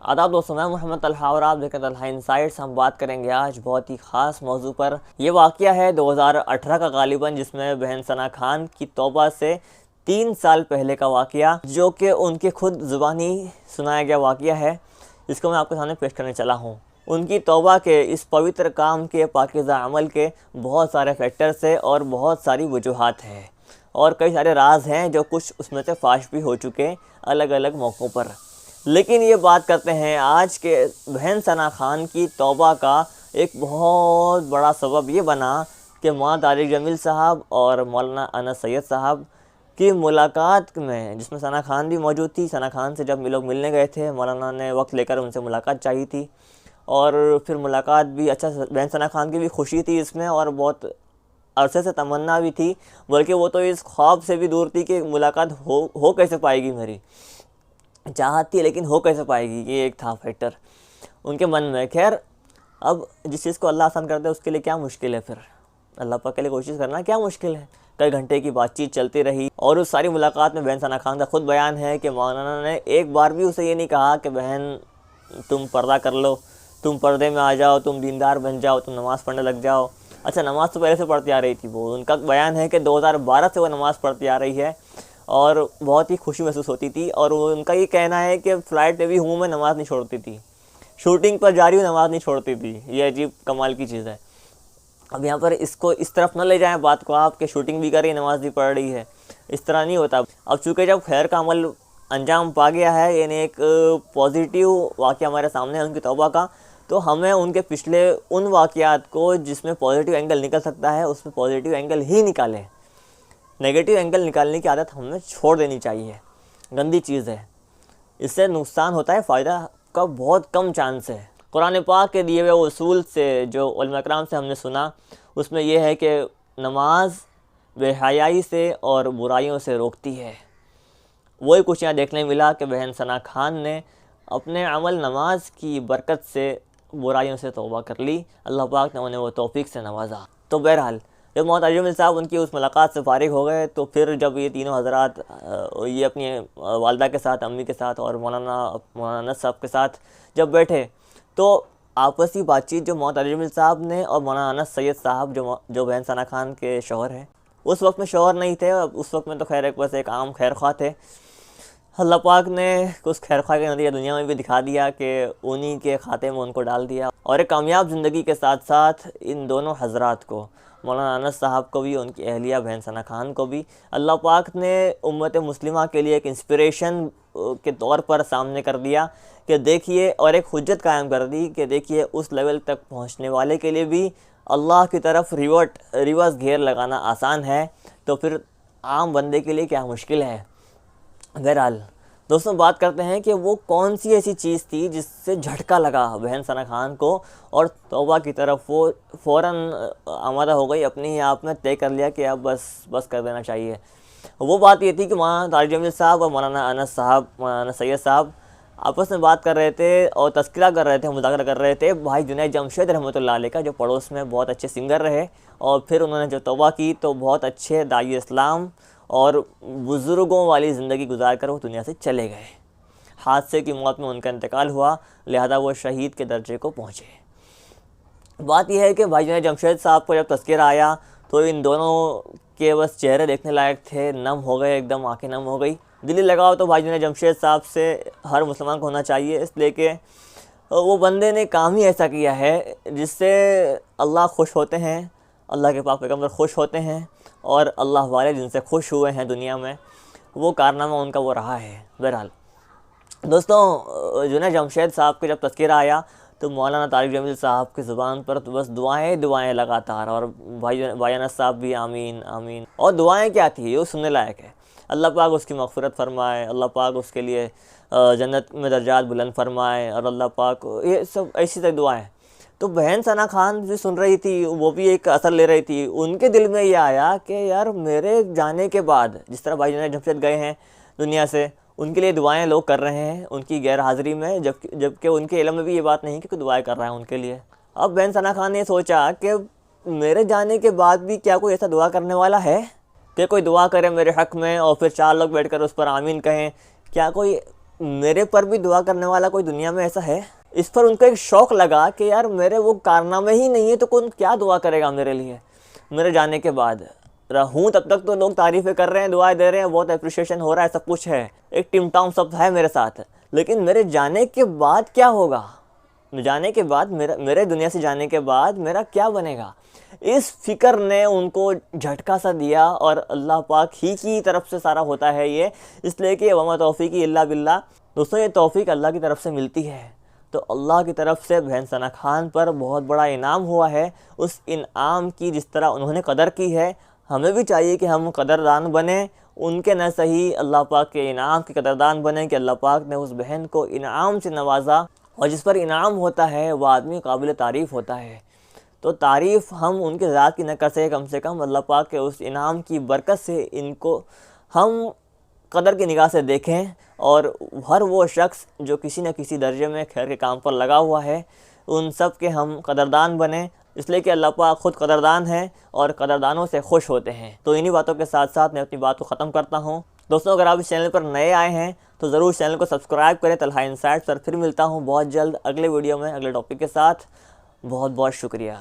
आदाब दोस्तों, मैं मोहम्मद तलहा और आप देखें तलहा इनसाइट्स। हम बात करेंगे आज बहुत ही ख़ास मौजू पर। यह वाक़या है 2018 का गालिबन, जिसमें बहन सना खान की तौबा से 3 साल पहले का वाक़या, जो कि उनके खुद ज़ुबानी सुनाया गया वाक़या है, जिसको मैं आपके सामने पेश करने चला हूँ। उनकी तौबा के इस पवित्र काम के, पाकीज़ा अमल के बहुत सारे फैक्टर्स है और बहुत सारी वजूहात हैं और कई सारे राज हैं जो कुछ उसमें से फाश भी हो चुके अलग अलग मौक़ों पर। लेकिन ये बात करते हैं आज के बहन सना खान की तौबा का एक बहुत बड़ा सबब ये बना कि मौलाना तारिक जमील साहब और मौलाना अनस सैयद साहब की मुलाकात में, जिसमें सना खान भी मौजूद थी। सना खान से जब लोग मिलने गए थे, मौलाना ने वक्त लेकर उनसे मुलाकात चाहिए थी और फिर मुलाकात भी अच्छा। बहन सना खान की भी खुशी थी इसमें और बहुत अरसे से तमन्ना भी थी, बल्कि वो तो इस ख्वाब से भी दूर थी कि मुलाकात हो कैसे पाएगी। मेरी चाहती है लेकिन हो कैसे पाएगी, ये एक था फैक्टर उनके मन में। खैर, अब जिस चीज़ को अल्लाह आसान करता है उसके लिए क्या मुश्किल है। फिर अल्लाह पाक के लिए कोशिश करना क्या मुश्किल है। कई घंटे की बातचीत चलती रही और उस सारी मुलाकात में बहन सना खान का खुद बयान है कि मौलाना ने एक बार भी उसे ये नहीं कहा कि बहन तुम पर्दा कर लो, तुम पर्दे में आ जाओ, तुम दीनदार बन जाओ, तुम नमाज़ पढ़ने लग जाओ। अच्छा, नमाज़ तो पहले से पढ़ती आ रही थी वो। उनका बयान है कि 2012 से वो नमाज़ पढ़ती आ रही है और बहुत ही खुशी महसूस होती थी। और उनका ये कहना है कि फ़्लाइट पे भी हूँ मैं नमाज़ नहीं छोड़ती थी, शूटिंग पर जा रही हूँ नमाज़ नहीं छोड़ती थी। ये अजीब कमाल की चीज़ है। अब यहाँ पर इसको इस तरफ न ले जाएं बात को आप कि शूटिंग भी कर रही है नमाज़ भी पढ़ रही है, इस तरह नहीं होता। अब चूँकि जब खैर का अमल अंजाम पा गया है, यानी एक पॉजिटिव वाक़या हमारे सामने है उनकी तौबा का, तो हमें उनके पिछले उन वाक़यात को जिसमें पॉजिटिव एंगल निकल सकता है उसमें पॉजिटिव एंगल ही निकालें। नेगेटिव एंगल निकालने की आदत हमें छोड़ देनी चाहिए। गंदी चीज़ है, इससे नुकसान होता है, फ़ायदा का बहुत कम चांस है। कुरान पाक के दिए हुए उसूल से जो उलमा कराम से हमने सुना, उसमें यह है कि नमाज बेहयाई से और बुराइयों से रोकती है। वही कुछ यहाँ देखने मिला कि बहन सना खान ने अपने अमल नमाज की बरकत से बुराइयों से तौबा कर ली। अल्लाह पाक ने उन्हें वो तौफीक से नवाजा। तो बहरहाल जब मौलाना तारिक जमील साहब उनकी उस मुलाकात से फारिग हो गए, तो फिर जब ये तीनों हज़रात ये अपनी वालदा के साथ, अम्मी के साथ और मौलाना अनस साहब के साथ जब बैठे, तो आपसी बातचीत जो मौलाना तारिक जमील साहब ने और मौलाना अनस सैयद साहब जो बहन सना खान के शौहर हैं, उस वक्त में शौहर नहीं थे, उस वक्त में तो खैर बस एक आम खैर ख्वाह थे। अल्लाह पाक ने उस खैर ख्वाह के नतीजा दुनिया में भी दिखा दिया कि उन्हीं के खाते में उनको डाल दिया। और एक कामयाब ज़िंदगी के साथ साथ इन दोनों हज़रात को, मौलाना अनस साहब को भी, उनकी अहलिया बहन सना खान को भी, अल्लाह पाक ने उम्मत मुस्लिमा के लिए एक इंस्पिरेशन के तौर पर सामने कर दिया कि देखिए, और एक हुज्जत कायम कर दी कि देखिए उस लेवल तक पहुंचने वाले के लिए भी अल्लाह की तरफ रिवर्स घेर लगाना आसान है, तो फिर आम बंदे के लिए क्या मुश्किल है। बहरहाल दोस्तों, बात करते हैं कि वो कौन सी ऐसी चीज़ थी जिससे झटका लगा बहन सना खान को और तौबा की तरफ वो फ़ौरन आमादा हो गई, अपने ही आप में तय कर लिया कि अब बस कर देना चाहिए। वो बात ये थी कि मौलाना तारिक जमील साहब और मौलाना अनस सैयद साहब आपस में बात कर रहे थे और तज़किरा कर रहे थे, मुज़ाकरा कर रहे थे भाई जुनैद जमशेद रहमतुल्लाह अलैह का, जो पड़ोस में बहुत अच्छे सिंगर रहे। और फिर उन्होंने जो तौबा की तो बहुत अच्छे दाई इस्लाम और बुज़ुर्गों वाली ज़िंदगी गुजार कर वो दुनिया से चले गए। हादसे की मौत में उनका इंतकाल हुआ, लिहाजा वो शहीद के दर्जे को पहुँचे। बात यह है कि भाई जुनैद जमशेद साहब को जब तज़किरा आया तो इन दोनों के बस चेहरे देखने लायक थे, नम हो गए, एकदम आंखें नम हो गई। दिली लगाओ तो भाई जुनैद जमशेद साहब से हर मुसलमान को होना चाहिए, इसलिए कि वो बंदे ने काम ही ऐसा किया है जिससे अल्लाह खुश होते हैं, अल्लाह के पाक पैगंबर खुश होते हैं और अल्लाह वाले जिनसे खुश हुए हैं दुनिया में, वो कारनामा उनका वो रहा है। बहरहाल दोस्तों, जुनैद जमशेद साहब के जब तज़किरा आया तो मौलाना तारिक जमील साहब की ज़ुबान पर तो बस दुआएं लगातार, और भाई अनस साहब भी आमीन आमीन। और दुआएं क्या थी, वो सुनने लायक है। अल्लाह पाक उसकी मग़फ़िरत फ़रमाए, अल्लाह पाक उसके लिए जन्नत में दर्जात बुलंद फ़रमाए, और अल्लाह पाक, ये सब ऐसी तक दुआएं। तो बहन सना खान भी सुन रही थी, वो भी एक असर ले रही थी। उनके दिल में ये आया कि यार मेरे जाने के बाद जिस तरह भाई जुनैद जमशेद गए हैं दुनिया से, उनके लिए दुआएं लोग कर रहे हैं उनकी गैर हाज़िरी में, जबकि उनके इल्म में भी ये बात नहीं कि कोई दुआएं कर रहा है उनके लिए। अब बहन सना खान ने सोचा कि मेरे जाने के बाद भी क्या कोई ऐसा दुआ करने वाला है कि कोई दुआ करे मेरे हक़ में और फिर 4 लोग बैठकर उस पर आमीन कहें। क्या कोई मेरे पर भी दुआ करने वाला कोई दुनिया में ऐसा है? इस पर उनको एक शौक़ लगा कि यार मेरे वो कारनामे ही नहीं है तो कौन क्या दुआ करेगा मेरे लिए मेरे जाने के बाद। रहूँ तब तक तो लोग तारीफ़ें कर रहे हैं, दुआएं दे रहे हैं, बहुत अप्रिशिएशन हो रहा है, सब कुछ है, एक टिमटाम सब है मेरे साथ, लेकिन मेरे जाने के बाद क्या होगा? जाने के बाद मेरे दुनिया से जाने के बाद मेरा क्या बनेगा? इस फ़िक्र ने उनको झटका सा दिया। और अल्लाह पाक ही की तरफ से सारा होता है ये, इसलिए कि वमा तौफ़ीक़ी इल्ला बिल्लाह। दोस्तों, ये तौफ़ीक अल्लाह की तरफ से मिलती है। तो अल्लाह की तरफ से बहन सना खान पर बहुत बड़ा इनाम हुआ है। उस इनाम की जिस तरह उन्होंने कदर की है, हमें भी चाहिए कि हम कदरदान बने, उनके न सही अल्लाह पाक के इनाम के कदरदान बने कि अल्लाह पाक ने उस बहन को इनाम से नवाजा। और जिस पर इनाम होता है वह आदमी काबिल तारीफ़ होता है। तो तारीफ़ हम उनके ज़ात की न कर सके, कम से कम अल्लाह पाक के उस इनाम की बरकत से इनको हम कदर की निगाह से देखें। और हर वो शख्स जो किसी न किसी दर्जे में खैर के काम पर लगा हुआ है, उन सब के हम कदरदान बने, इसलिए कि अल्लाह पाक ख़ुद कदरदान है और कदरदानों से खुश होते हैं। तो इन्हीं बातों के साथ साथ मैं अपनी बात को ख़त्म करता हूँ। दोस्तों, अगर आप इस चैनल पर नए आए हैं तो ज़रूर चैनल को सब्सक्राइब करें तलहा इनसाइट्स पर। फिर मिलता हूँ बहुत जल्द अगले वीडियो में अगले टॉपिक के साथ। बहुत बहुत शुक्रिया।